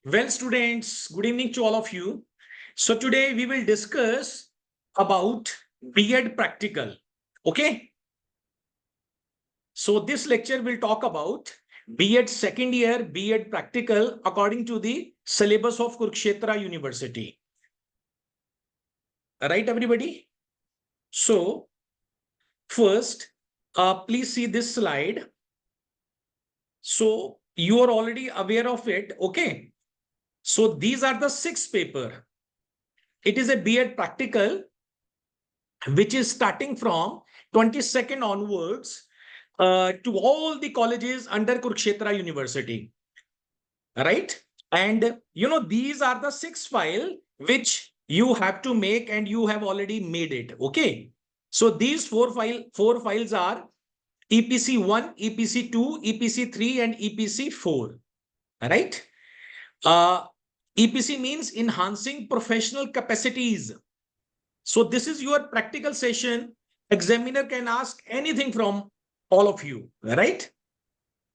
Well, students, good evening to all of you. So today we will discuss about B.Ed practical. Okay. So this lecture will talk about B.Ed second year B.Ed practical according to the syllabus of Kurukshetra University. Right, everybody? So first, please see this slide. So you are already aware of it. Okay. So these are the 6 paper. It is a B.Ed practical which is starting from 22nd onwards to all the colleges under Kurukshetra University, right? And these are the 6 file which you have to make, and you have already made it. Okay. So these four files are EPC 1, EPC 2, EPC 3, and EPC 4. Right? EPC means enhancing professional capacities. So this is your practical session. Examiner can ask anything from all of you, right?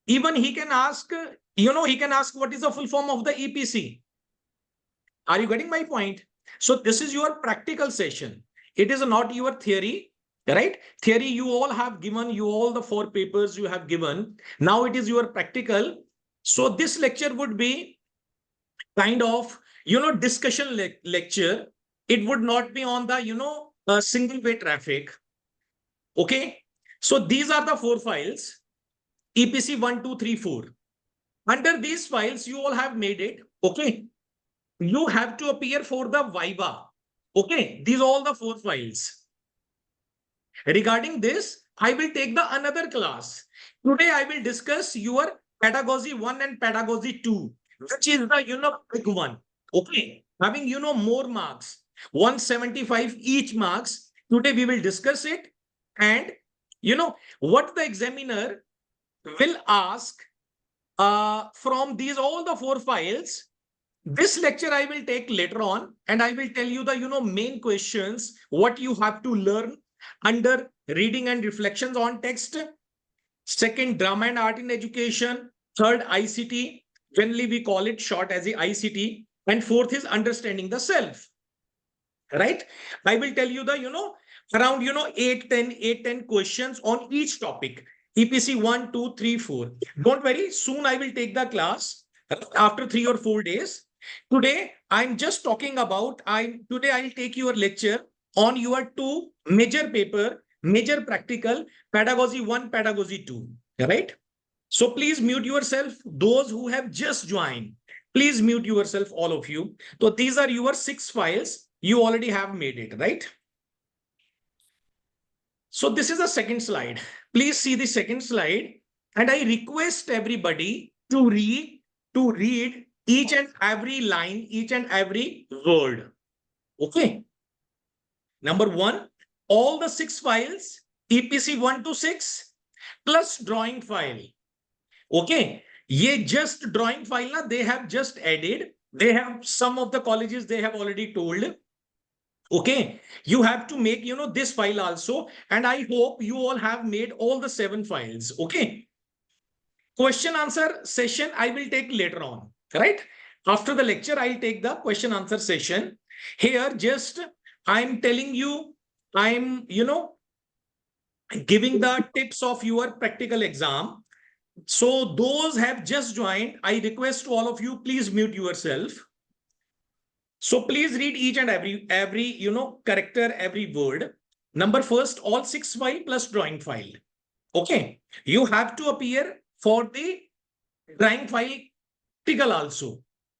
Even he can ask, he can ask what is the full form of the EPC. Are you getting my point? So this is your practical session. It is not your theory, right? Theory you all have given, you all the 4 papers you have given. Now it is your practical. So this lecture would be kind of, discussion lecture. It would not be on the, single way traffic. Okay. So these are the 4 files, EPC 1, 2, 3, 4. Under these files, you all have made it. Okay. You have to appear for the Viva. Okay. These are all the 4 files. Regarding this, I will take the another class. Today, I will discuss your pedagogy 1 and pedagogy 2, which is the, big one. Okay. Having, more marks, 175 each marks. Today, we will discuss it. And, what the examiner will ask from these all the 4 files. This lecture I will take later on, and I will tell you the main questions what you have to learn under reading and reflections on text. Second, drama and art in education. Third, ICT. Generally, we call it short as the ICT. And fourth is understanding the self. Right? I will tell you the around 8 10 questions on each topic. EPC 1, 2, 3, 4. Don't worry, soon I will take the class after 3 or 4 days. Today, I'm just talking about, today I'll take your lecture on your 2 major paper, major practical, pedagogy 1, pedagogy 2. Right? So please mute yourself. Those who have just joined, please mute yourself, all of you. So these are your 6 files. You already have made it, right? So this is the second slide. Please see the second slide. And I request everybody to read each and every line, each and every word. Okay. Number 1, all the 6 files, EPC 1 to 6 plus drawing file. Okay. Ye just drawing file na, they have just added. They have some of the colleges they have already told. Okay. You have to make, this file also. And I hope you all have made all the 7 files. Okay. Question answer session I will take later on. Right. After the lecture, I'll take the question answer session. Here, just I'm telling you, I'm, giving the tips of your practical exam. So those have just joined, I request to all of you, please mute yourself. So please read each and every character, every word. Number first, all 6 file plus drawing file. Okay. You have to appear for the drawing file practical also.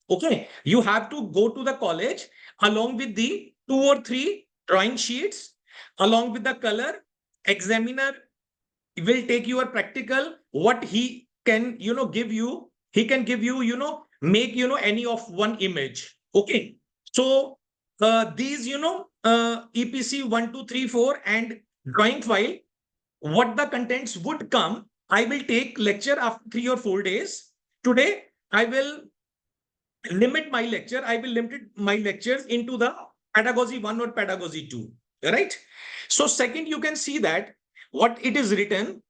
Okay. You have to go to the college along with the 2 or 3 drawing sheets, along with the color. Examiner will take your practical. What he can give you, he can give you make any of one image. Okay. So these EPC 1 2 3 4 and drawing file, what the contents would come, I will take lecture after 3 or 4 days. Today I will limit my lecture, I will limit my lectures into the pedagogy 1 or pedagogy 2. Right? So second, you can see that what it is written,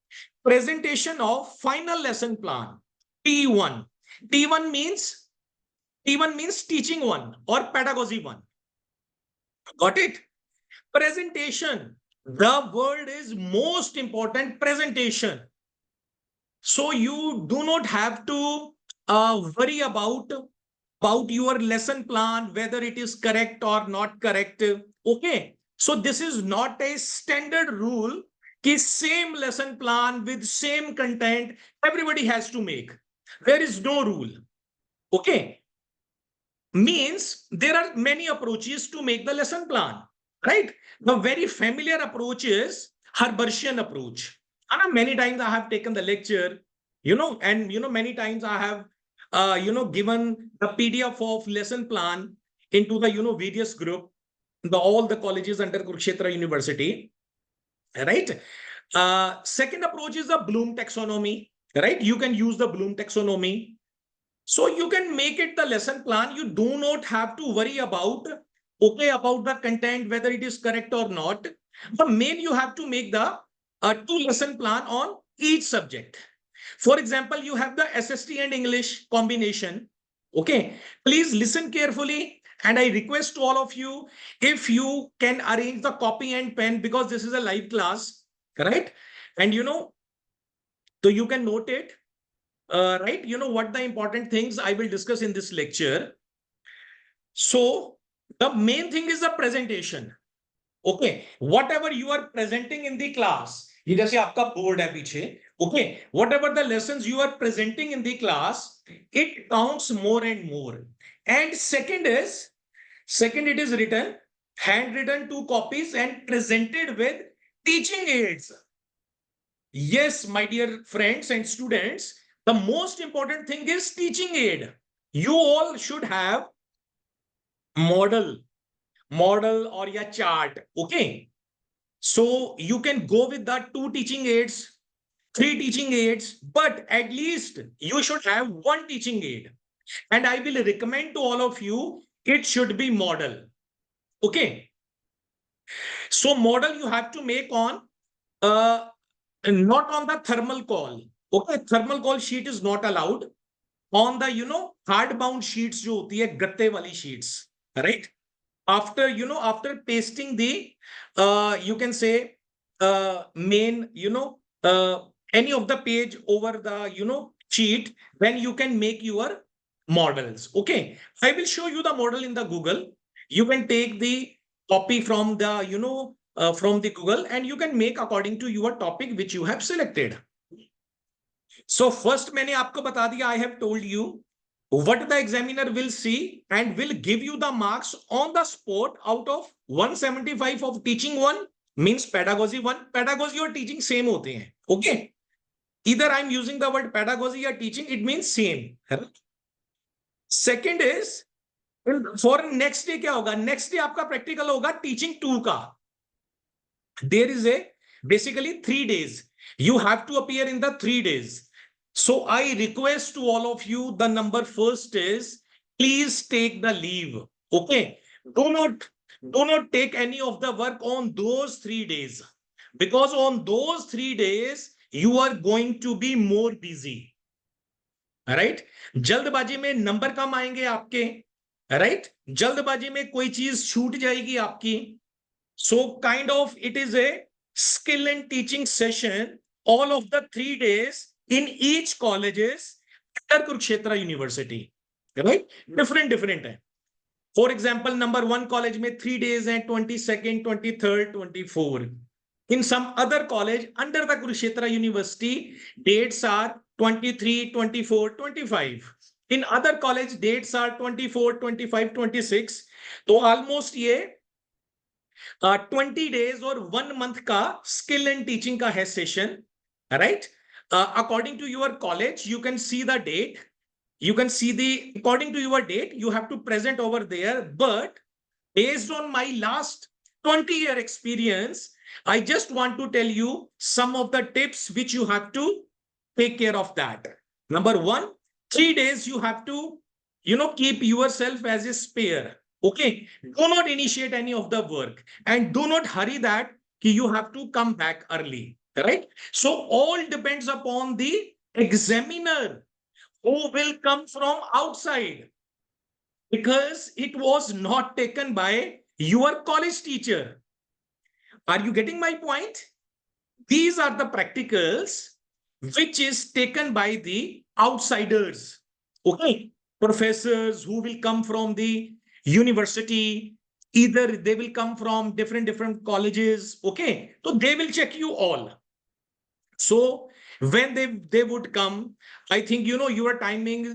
presentation of final lesson plan, T1. T1 means T1 means teaching one or pedagogy one. Got it? Presentation. The word is most important, presentation. So you do not have to worry about your lesson plan, whether it is correct or not correct. Okay. So this is not a standard rule कि same lesson plan with same content everybody has to make. There is no rule. Okay. Means there are many approaches to make the lesson plan, right? The very familiar approach is Herbartian approach. And many times I have taken the lecture, and many times I have given the PDF of lesson plan into the various group, all the colleges under Kurukshetra University, right? Second approach is the Bloom taxonomy, right? You can use the Bloom taxonomy. So you can make it the lesson plan. You do not have to worry about the content, whether it is correct or not. The main you have to make the two lesson plan on each subject. For example, you have the SST and English combination. Okay, please listen carefully. And I request to all of you, if you can arrange the copy and pen, because this is a live class, right? And so you can note it. Right? What the important things I will discuss in this lecture. So the main thing is the presentation. Okay, whatever you are presenting in the class, ये जैसे आपका board है पीछे, okay, whatever the lessons you are presenting in the class, it counts more and more. And second, it is written, handwritten 2 copies and presented with teaching aids. Yes, my dear friends and students, the most important thing is teaching aid. You all should have model or your chart. Okay. So you can go with the 2 teaching aids, 3 teaching aids, but at least you should have 1 teaching aid. And I will recommend to all of you, it should be model. Okay. So model you have to make on not on the thermal call. Okay, thermal call sheet is not allowed. On the hard bound sheets जो होती है गत्ते वाली sheets, right? After pasting the you can say main any of the page over the sheet, then you can make your models. Okay, I will show you the model in the Google. You can take the copy from the from the Google, and you can make according to your topic which you have selected. So first मैंने आपको बता दिया, I have told you what the examiner will see and will give you the marks on the spot out of 175 of teaching one, means pedagogy one. Pedagogy or teaching same होते हैं. Okay. Either I'm using the word pedagogy or teaching, it means same. Second is, for next day क्या होगा? Next day आपका practical होगा teaching 2 का. There is basically 3 days. You have to appear in the 3 days. So I request to all of you, the number first is, please take the leave. Okay. Do not take any of the work on those 3 days, because on those 3 days, you are going to be more busy. Right? जल्दबाजी में number कम आएंगे आपके. Right? जल्दबाजी में कोई चीज छूट जाएगी आपकी. So kind of it is a skill and teaching session, all of the 3 days in each colleges under Kurukshetra University, right? Different hai. For example, number 1 college में 3 days and 22nd, 23rd, 24. In some other college under the Kurukshetra University, dates are 23, 24, 25. In other college, dates are 24, 25, 26. So almost ये 20 days or 1 month ka skill and teaching ka hai session, right? According to your college, you can see the date. You can see according to your date, you have to present over there. But based on my last 20-year experience, I just want to tell you some of the tips which you have to take care of that. Number 1, 3 days you have to, keep yourself as a spare. Okay, do not initiate any of the work and do not hurry that you have to come back early, right? So all depends upon the examiner who will come from outside. because it was not taken by your college teacher. Are you getting my point? These are the practicals which is taken by the outsiders. Okay. Professors who will come from the university, either they will come from different colleges. Okay. So they will check you all. So when they would come, I think your timing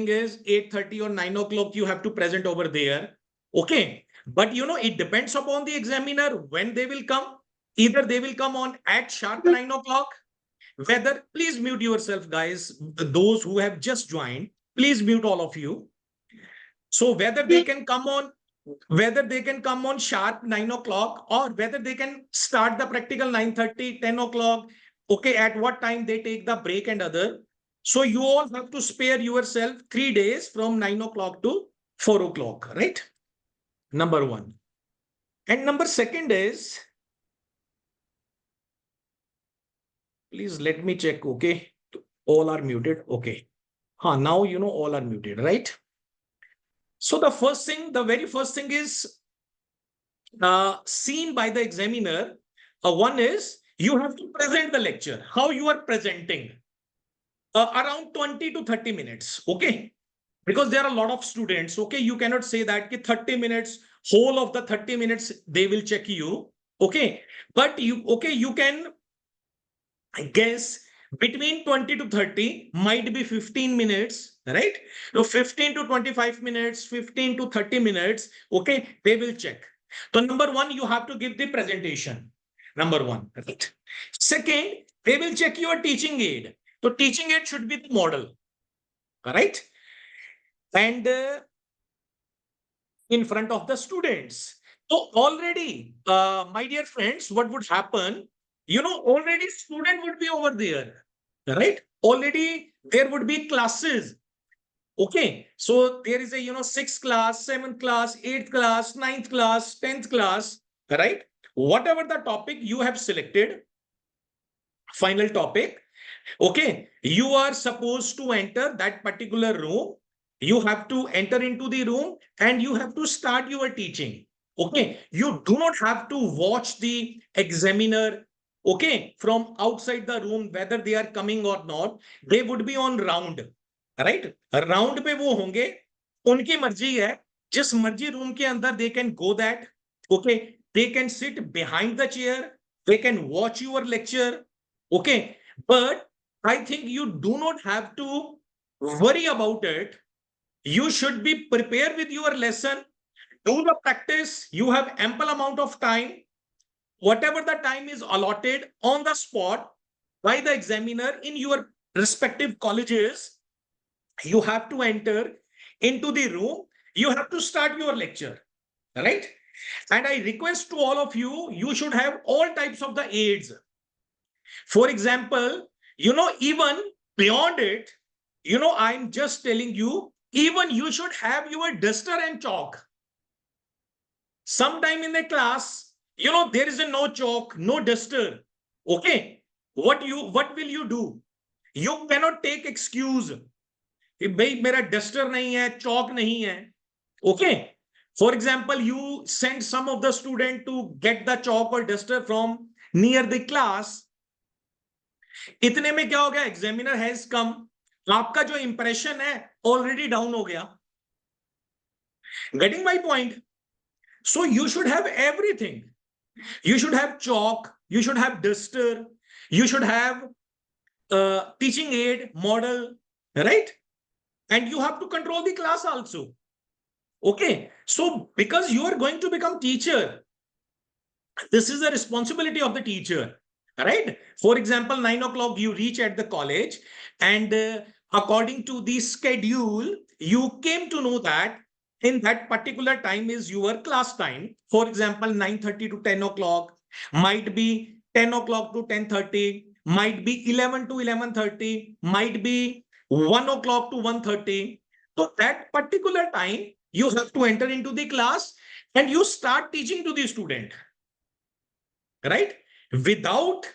is 8:30 or 9 o'clock. You have to present over there. Okay. But it depends upon the examiner when they will come. Either they will come on at sharp 9 o'clock. Whether please mute yourself, guys. Those who have just joined, please mute all of you. So whether they can come on sharp 9 o'clock, or whether they can start the practical 9:30, 10 o'clock. Okay, at what time they take the break and other. So you all have to spare yourself 3 days from 9 o'clock to 4 o'clock, right? Number one. And number second is, please let me check. Okay. All are muted. Okay. Now all are muted, right? So the very first thing is seen by the examiner. One is you have to present the lecture. How you are presenting? Around 20 to 30 minutes. Okay. Because there are a lot of students. Okay. You cannot say that 30 minutes, whole of the 30 minutes, they will check you. Okay. But you can guess between 20 to 30, might be 15 minutes, right? So 15 to 25 minutes, 15 to 30 minutes, okay, they will check. So number one, you have to give the presentation. Number one, right? Second, they will check your teaching aid. So teaching aid should be the model, right? And in front of the students. So already, my dear friends, what would happen? Already student would be over there, right? Already there would be classes. Okay. So there is a, sixth class, seventh class, eighth class, ninth class, 10th class, right? Whatever the topic you have selected, final topic. Okay, you are supposed to enter that particular room. You have to enter into the room and you have to start your teaching. Okay, you do not have to watch the examiner. Okay, from outside the room, whether they are coming or not, they would be on round, right? Round पे वो होंगे, उनकी मर्जी है, जिस मर्जी room के अंदर they can go that. Okay, they can sit behind the chair, they can watch your lecture. Okay, but I think you do not have to worry about it. You should be prepared with your lesson. Do the practice. You have ample amount of time. Whatever the time is allotted on the spot by the examiner in your respective colleges, you have to enter into the room. You have to start your lecture, right? And I request to all of you, you should have all types of the aids. For example, even beyond it, I'm just telling you, even you should have your duster and chalk. Sometime in the class, there is a no chalk, no duster. Okay. What will you do? You cannot take excuse. कि भाई मेरा duster नहीं है, chalk नहीं है. Okay. For example, you send some of the student to get the chalk or duster from near the class. इतने में क्या हो गया? एग्जामिनर हैज कम, आपका जो इंप्रेशन है ऑलरेडी डाउन हो गया. Getting my point? So you should have everything. You should have chalk, you should have duster, you should have teaching aid model, right? And you have to control the class also. Okay, so because you are going to become teacher, this is the responsibility of the teacher, right? For example, 9 o'clock you reach at the college, and according to the schedule, you came to know that in that particular time is your class time. For example, 9:30 to 10 o'clock, might be 10 o'clock to 10:30, might be 11 to 11:30, might be 1 o'clock to 1:30. So that particular time, you have to enter into the class and you start teaching to the student, right? Without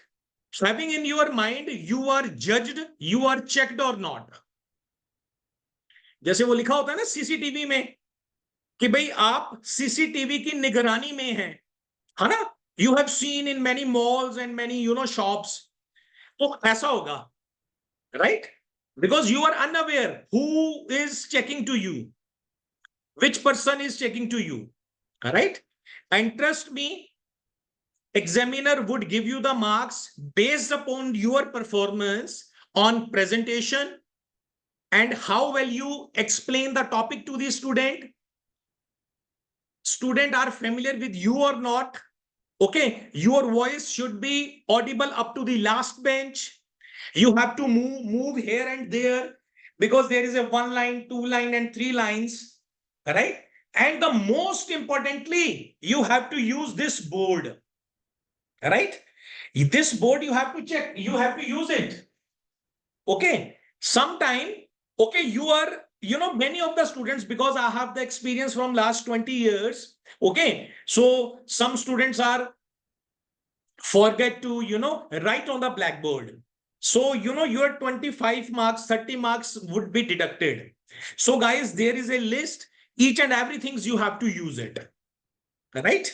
having in your mind, you are judged, you are checked or not. जैसे वो लिखा होता है ना CCTV में कि भाई आप सीसीटीवी की निगरानी में हैं, है ना? You have seen in many malls and many shops. तो ऐसा होगा, right? Because you are unaware who is checking to you, which person is checking to you, all right? And trust me, examiner would give you the marks based upon your performance on presentation and how well you explain the topic to the student are familiar with you or not. Okay, your voice should be audible up to the last bench. You have to move here and there because there is a one line, two line, and three lines, right? And the most importantly, you have to use this board, right? This board you have to check, you have to use it. Okay, sometime, okay, you are, many of the students, because I have the experience from last 20 years. Okay, so some students are forget to write on the blackboard, so your 25 marks, 30 marks would be deducted. So guys, there is a list, each and everything you have to use it, right?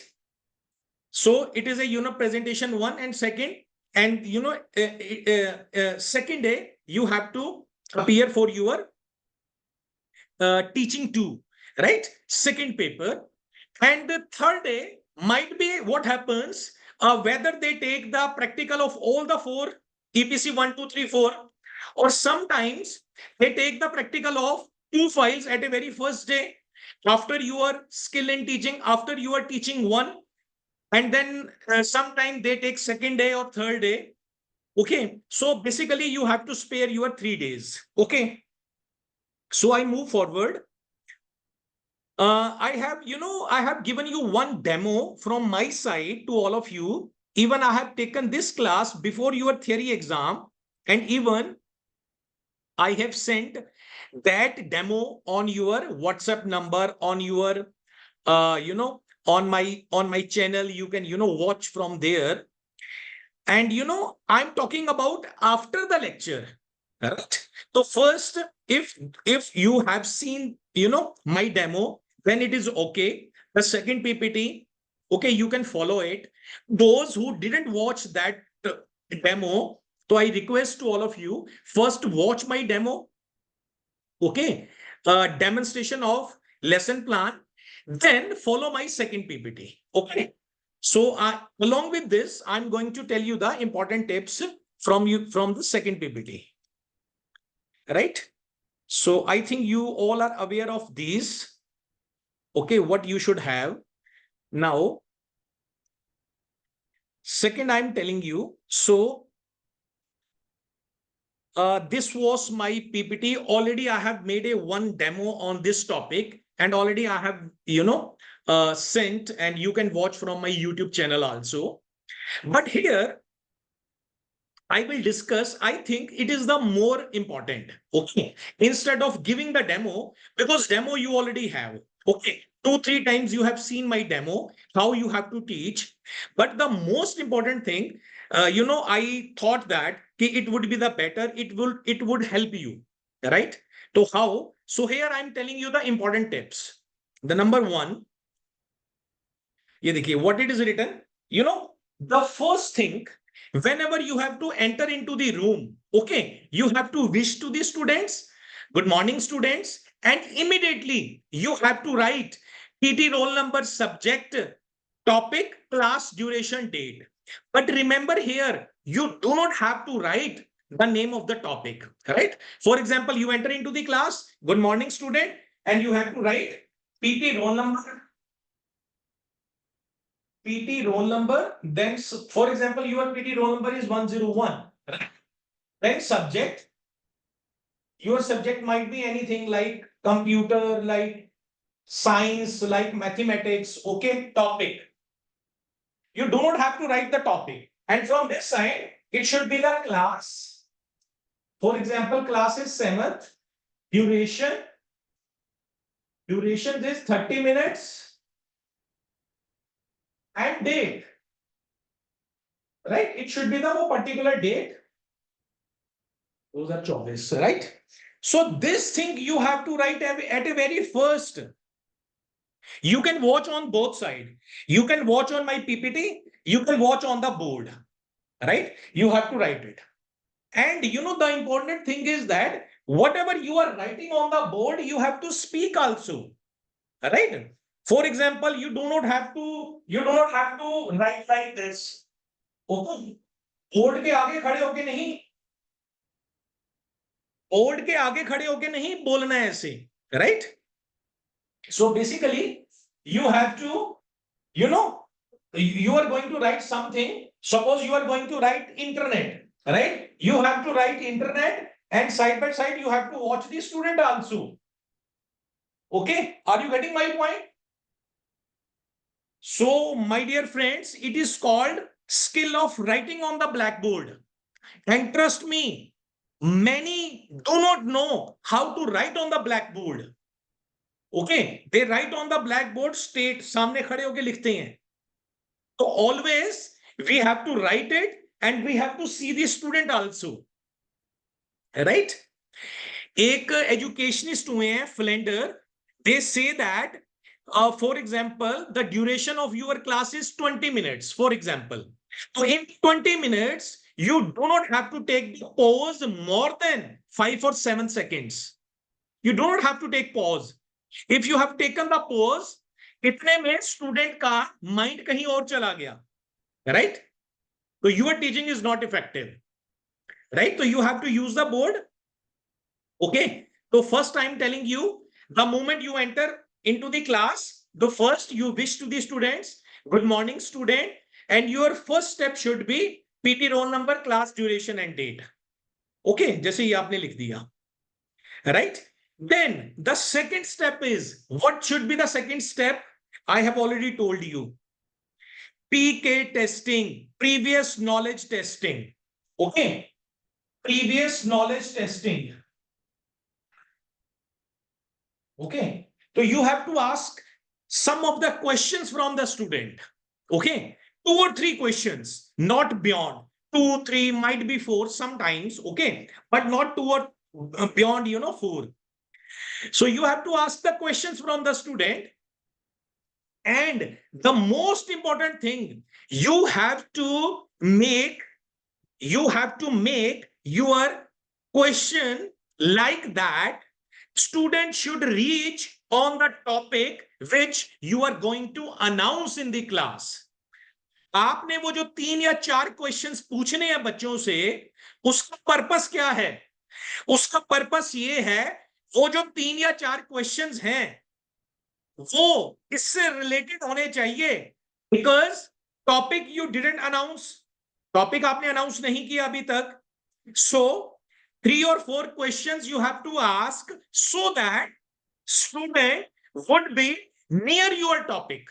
So it is a presentation one and second, and second day you have to appear for your teaching two, right? Second paper. And the third day might be what happens, whether they take the practical of all the four, EPC 1, 2, 3, 4, or sometimes they take the practical of two files at a very first day after your skill in teaching, after you are teaching one, and then sometime they take second day or third day. Okay, so basically you have to spare your 3 days. Okay, so I move forward. I have given you one demo from my side to all of you. Even I have taken this class before your theory exam, and even I have sent that demo on your WhatsApp number, on your, on my channel. You can, watch from there. And I'm talking about after the lecture, right? So first, if you have seen my demo, then it is okay. The second PPT, okay, you can follow it. Those who didn't watch that demo, so I request to all of you, first watch my demo, okay, demonstration of lesson plan, then follow my second PPT, okay? So along with this, I'm going to tell you the important tips from the second PPT, right? So I think you all are aware of these, okay, what you should have. Now, second, I'm telling you, so this was my PPT. Already I have made a one demo on this topic, and already I have, sent, and you can watch from my YouTube channel also. But here, I will discuss, I think it is the more important. Okay. Instead of giving the demo, because demo you already have. Okay. 2, 3 times you have seen my demo, how you have to teach. But the most important thing, I thought that it would be the better, it would help you. Right? So how? So here I'm telling you the important tips. The number one, ये देखिए what it is written, the first thing, whenever you have to enter into the room, okay, you have to wish to the students, good morning students, and immediately you have to write TT roll number, subject, topic, class, duration, date. But remember here, you do not have to write the name of the topic, right? For example, you enter into the class, good morning student, and you have to write PT roll number, PT roll number, then, for example, your PT roll number is 101. Then subject, your subject might be anything like computer, like science, like mathematics, okay, topic. You do not have to write the topic. And from this side, it should be the class. For example, class is 7th, duration, duration is 30 minutes, and date, right? It should be the particular date. Those are choice, right? So this thing you have to write at a very first. You can watch on both sides. You can watch on my PPT. You can watch on the board, right? You have to write it. And the important thing is that whatever you are writing on the board, you have to speak also, right? For example, you do not have to write like this. Okay? Board के आगे खड़े होके नहीं, board के आगे खड़े होके नहीं बोलना है ऐसे, right? So basically, you have to, you know, you are going to write something. Suppose you are going to write internet, right? You have to write internet, and side by side, you have to watch the student also. Okay, are you getting my point? So, my dear friends, it is called skill of writing on the blackboard. And trust me, many do not know how to write on the blackboard. Okay, they write on the blackboard straight, सामने खड़े होके लिखते हैं. So always we have to write it and we have to see the student also. Right? एक educationist हुए हैं Flender, they say that for example the duration of your class is 20 minutes, for example. So in 20 minutes you do not have to take the pause more than 5 or 7 seconds. You do not have to take pause. If you have taken the pause, इतने में student का mind कहीं और चला गया, right? तो your teaching is not effective, right? So you have to use the board. Okay, so first I'm telling you, the moment you enter into the class, the first you wish to the students, good morning student, and your first step should be PT roll number, class duration and date. Okay, जैसे ये आपने लिख दिया, right? Then the second step is, what should be the second step? I have already told you. PK testing, previous knowledge testing. Okay, previous knowledge testing. Okay, so you have to ask some of the questions from the student. Okay, 2 or 3 questions, not beyond. 2, 3, might be 4 sometimes. Okay, but not 2 or beyond, 4. So you have to ask the questions from the student. And the most important thing, you have to make your question like that student should reach on the topic which you are going to announce in the class. आपने वो जो 3 या 4 questions पूछने हैं बच्चों से, उसका purpose क्या है? उसका पर्पस ये है, वो जो 3 या 4 क्वेश्चंस हैं वो इससे रिलेटेड होने चाहिए, because topic you didn't announce, topic आपने अनाउंस नहीं किया अभी तक. सो 3 or 4 questions you have to ask so that student would be near your topic,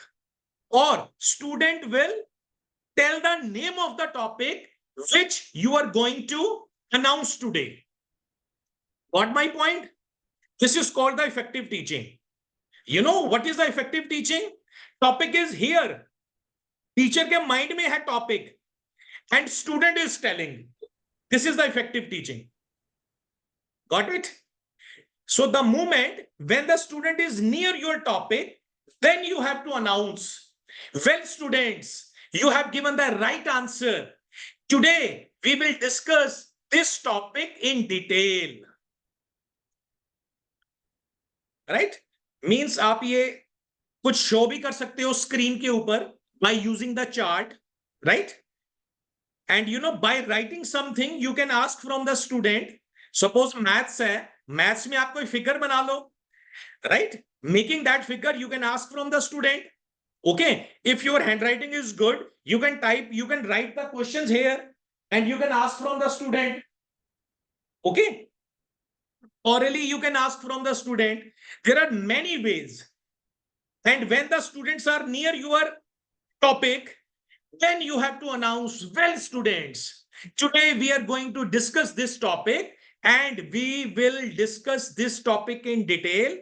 or student will tell the name of the topic which you are going to announce today. Got my point? This is called the effective teaching. You know what is the effective teaching? Topic is here. Teacher के mind में है topic and student is telling. This is the effective teaching. Got it? So the moment when the student is near your topic, then you have to announce, well students, you have given the right answer. Today we will discuss this topic in detail. Right? Means आप ये कुछ show भी कर सकते हो screen के ऊपर by using the chart, right? And by writing something you can ask from the student. Suppose maths है, मैथ्स में आप कोई फिगर बना लो, राइट? Making that figure you can ask from the student. Okay, if your handwriting is good, you can write the questions here and you can ask from the student. Okay, orally you can ask from the student. There are many ways, and when the students are near your topic, then you have to announce, well students, today we are going to discuss this topic and we will discuss this topic in detail.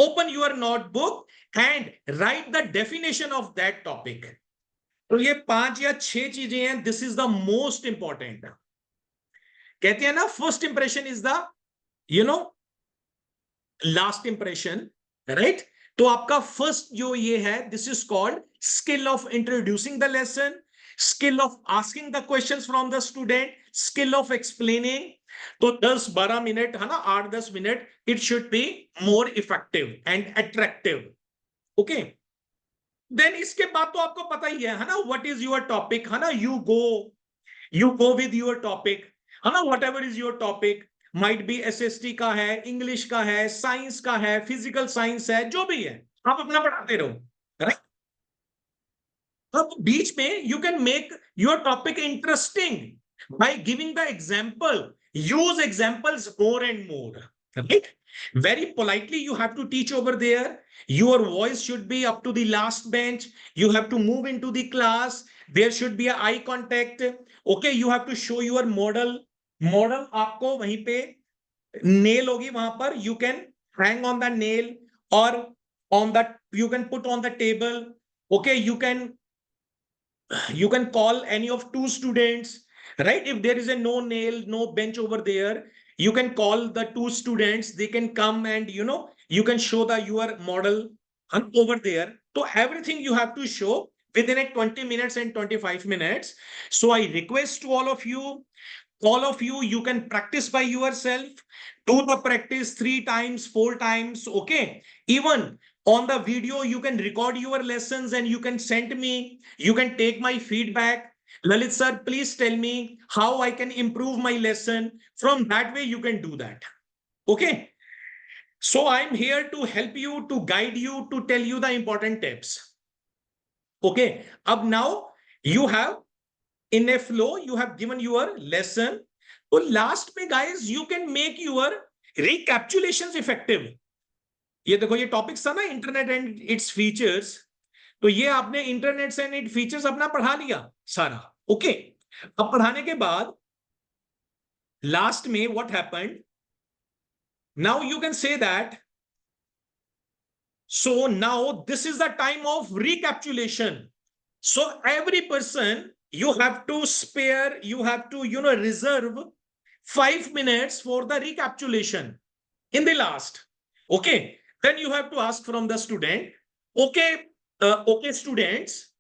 Open your notebook and write the definition of that topic. तो ये 5 या 6 चीजें हैं. This is the most important. कहते हैं ना, first impression is the last impression, right? तो आपका फर्स्ट जो ये है, this is called skill of introducing the lesson, skill of asking the questions from the student, skill of explaining. तो 10-12 minute है ना, 8-10 minute, it should be more effective and attractive. Okay, then इसके बाद तो आपको पता ही है ना, व्हाट इज योर टॉपिक, है ना, you go with your topic, है ना, what ever is your topic, might be SST का है, इंग्लिश का है, साइंस का है, फिजिकल साइंस है, जो भी है आप अपना पढ़ाते रहो, राइट? अब बीच में you can make your topic interesting by giving the example, use examples more and more, right? Very politely you have to teach over there. Your voice should be up to the last bench. You have to move into the class. There should be a eye contact. Okay, you have to show your model आपको वहीं पे nail होगी वहां पर, you can hang on the nail or on that, you can put on the table. Okay, you can call any of two students, right? If there is a no nail, no bench over there, you can call the two students, they can come and you can show the your model over there. So everything you have to show within a 20 minutes and 25 minutes. So I request to all of you, you can practice by yourself, do the practice 3 times, 4 times. Okay, even on the video you can record your lessons and you can send me, you can take my feedback. Lalit sir, please tell me how I can improve my lesson. From that way you can do that. Okay, so I'm here to help you, to guide you, to tell you the important tips. Okay, up now you have in a flow, you have given your lesson. So last में guys, you can make your recapitulations effective. ये देखो, ये topics था ना, internet and its features, तो ये आपने internet and it features अपना पढ़ा लिया सारा। ओके, अब पढ़ाने के बाद लास्ट में what happened, now you can say that, so now this is the time of recapitulation. So every person, you have to spare, you have to reserve 5 minutes for the recapitulation in the last. Okay, then you have to ask from the student, okay students,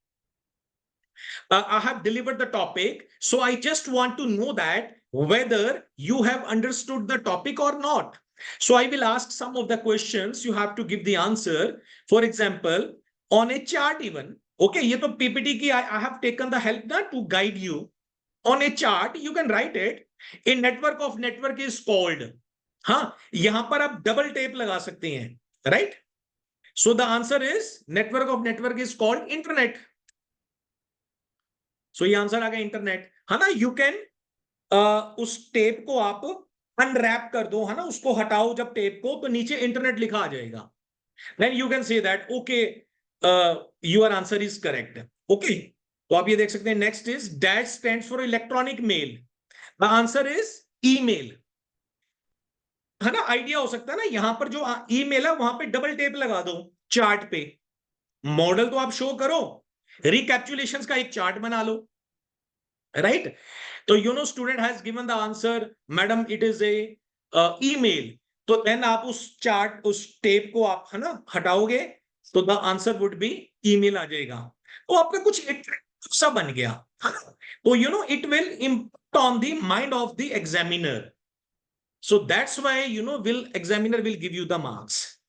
I have delivered the topic, so I just want to know that whether you have understood the topic or not. So I will ask some of the questions, you have to give the answer. For example, on a chart even. Okay, ये तो PPT की I have taken the help ना to guide you. On a chart, you can write it. A network of network is called. हाँ, यहाँ पर आप double tape लगा सकते हैं, right? So the answer is network of network is called internet. So ये answer आ गया internet, है ना? यू कैन उस टेप को आप अनरैप कर दो, है ना, उसको हटाओ जब टेप को, तो नीचे इंटरनेट लिखा आ जाएगा। Then you can say that okay your answer is correct. Okay, तो आप ये देख सकते हैं, next is dash stands for electronic mail, the answer is email, है ना? आइडिया हो सकता है ना, यहां पर जो ईमेल है वहां पे डबल टेप लगा दो चार्ट पे, मॉडल तो आप शो करो, रिकैप्चुलेशंस का एक चार्ट बना लो, राइट? तो student has given the answer, madam it is a email, तो देन आप उस चार्ट, उस टेप को आप, है ना, हटाओगे, तो the answer would be email आ जाएगा। तो आपका कुछ एक सा बन गया, है ना? तो it will impact on the mind of the examiner, so that's why will examiner will give you the marks.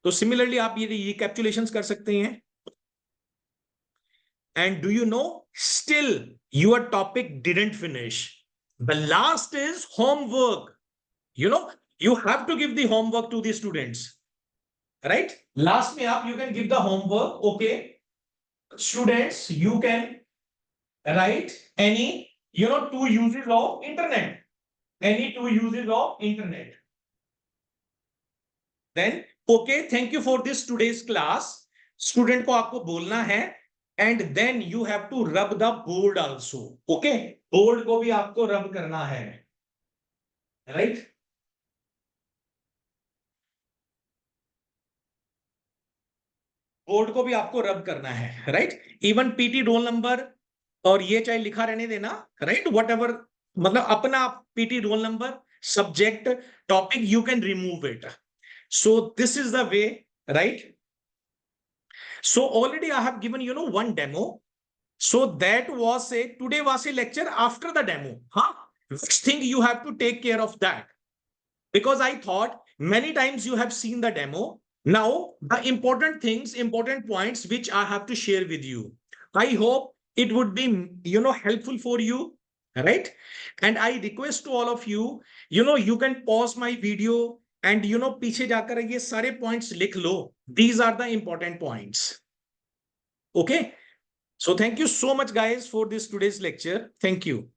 तो सिमिलरली आप ये रिकैप्चुलेशंस कर सकते हैं। And do you know, still your topic didn't finish. The last is homework. You have to give the homework to the students, right? Last में आप, you can give the homework. Okay, students, you can write any, two uses of internet. Any two uses of internet. Then, okay, thank you for this today's class. Student को आपको बोलना है, and then you have to rub the board also. Okay, board को भी आपको rub करना है, right? Board को भी आपको रब करना है, right? Even PT roll number और ये चाहे लिखा रहने देना, राइट? वट एवर, मतलब अपना PT roll number, subject, topic, you can remove it. So this is the way, right? So already I have given, one demo. So that was today was a lecture after the demo. Huh? Next thing you have to take care of that, because I thought many times you have seen the demo. Now, the important things, important points which I have to share with you. I hope it would be, helpful for you, right? And I request to all of you, you can pause my video and, पीछे जाकर ये सारे points लिख लो. These are the important points. Okay. So thank you so much, guys, for this today's lecture. Thank you.